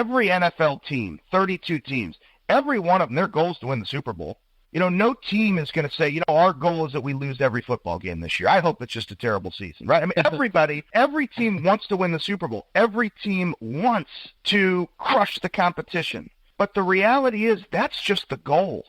every NFL team, 32 teams, every one of them, their goal is to win the Super Bowl. No team is going to say, our goal is that we lose every football game this year. I hope it's just a terrible season, right? I mean, every team wants to win the Super Bowl. Every team wants to crush the competition. But the reality is that's just the goal.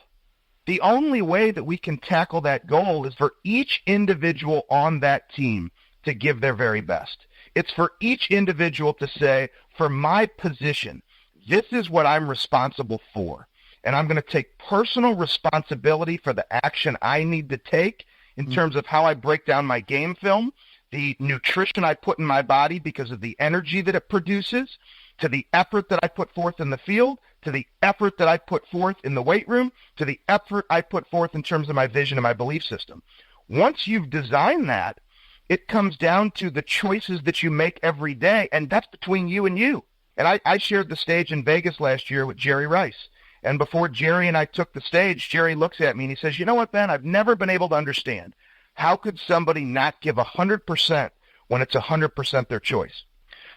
The only way that we can tackle that goal is for each individual on that team to give their very best. It's for each individual to say, for my position, this is what I'm responsible for. And I'm going to take personal responsibility for the action I need to take in terms of how I break down my game film, the nutrition I put in my body because of the energy that it produces, to the effort that I put forth in the field, to the effort that I put forth in the weight room, to the effort I put forth in terms of my vision and my belief system. Once you've designed that, it comes down to the choices that you make every day, and that's between you and you. And I shared the stage in Vegas last year with Jerry Rice. And before Jerry and I took the stage, Jerry looks at me and he says, you know what, Ben, I've never been able to understand. How could somebody not give 100% when it's 100% their choice?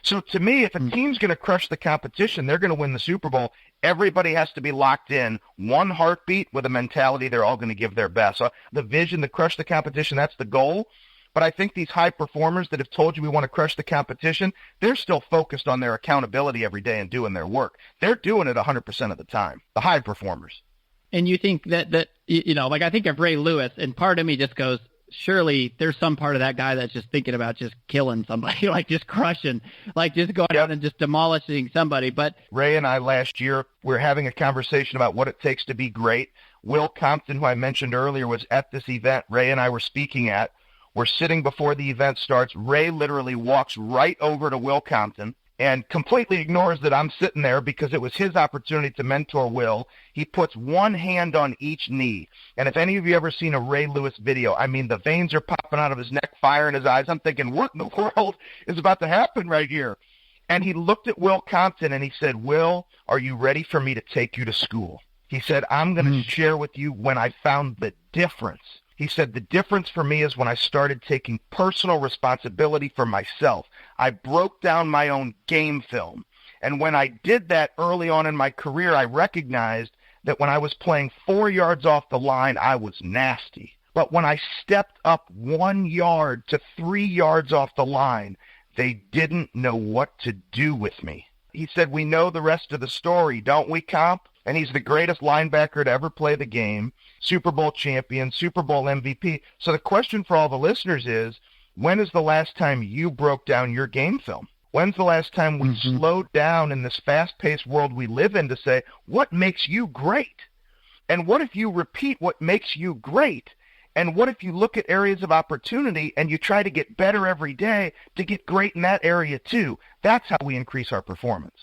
So to me, if a team's going to crush the competition, they're going to win the Super Bowl, everybody has to be locked in, one heartbeat with a mentality they're all going to give their best. So the vision to crush the competition, that's the goal. But I think these high performers that have told you we want to crush the competition, they're still focused on their accountability every day and doing their work. They're doing it 100% of the time, the high performers. And you think that like I think of Ray Lewis, and part of me just goes, surely there's some part of that guy that's just thinking about just killing somebody, like just crushing, like just going out and just demolishing somebody. But Ray and I last year, we were having a conversation about what it takes to be great. Will Compton, who I mentioned earlier, was at this event Ray and I were speaking at. We're sitting before the event starts. Ray literally walks right over to Will Compton and completely ignores that I'm sitting there because it was his opportunity to mentor Will. He puts one hand on each knee. And if any of you ever seen a Ray Lewis video, I mean, the veins are popping out of his neck, fire in his eyes. I'm thinking, what in the world is about to happen right here? And he looked at Will Compton and he said, Will, are you ready for me to take you to school? He said, I'm going to share with you when I found the difference. He said, the difference for me is when I started taking personal responsibility for myself. I broke down my own game film. And when I did that early on in my career, I recognized that when I was playing 4 yards off the line, I was nasty. But when I stepped up 1 yard to 3 yards off the line, they didn't know what to do with me. He said, we know the rest of the story, don't we, Comp? And he's the greatest linebacker to ever play the game, Super Bowl champion, Super Bowl MVP. So the question for all the listeners is, when is the last time you broke down your game film? When's the last time we slowed down in this fast-paced world we live in to say, what makes you great? And what if you repeat what makes you great? And what if you look at areas of opportunity and you try to get better every day to get great in that area too? That's how we increase our performance.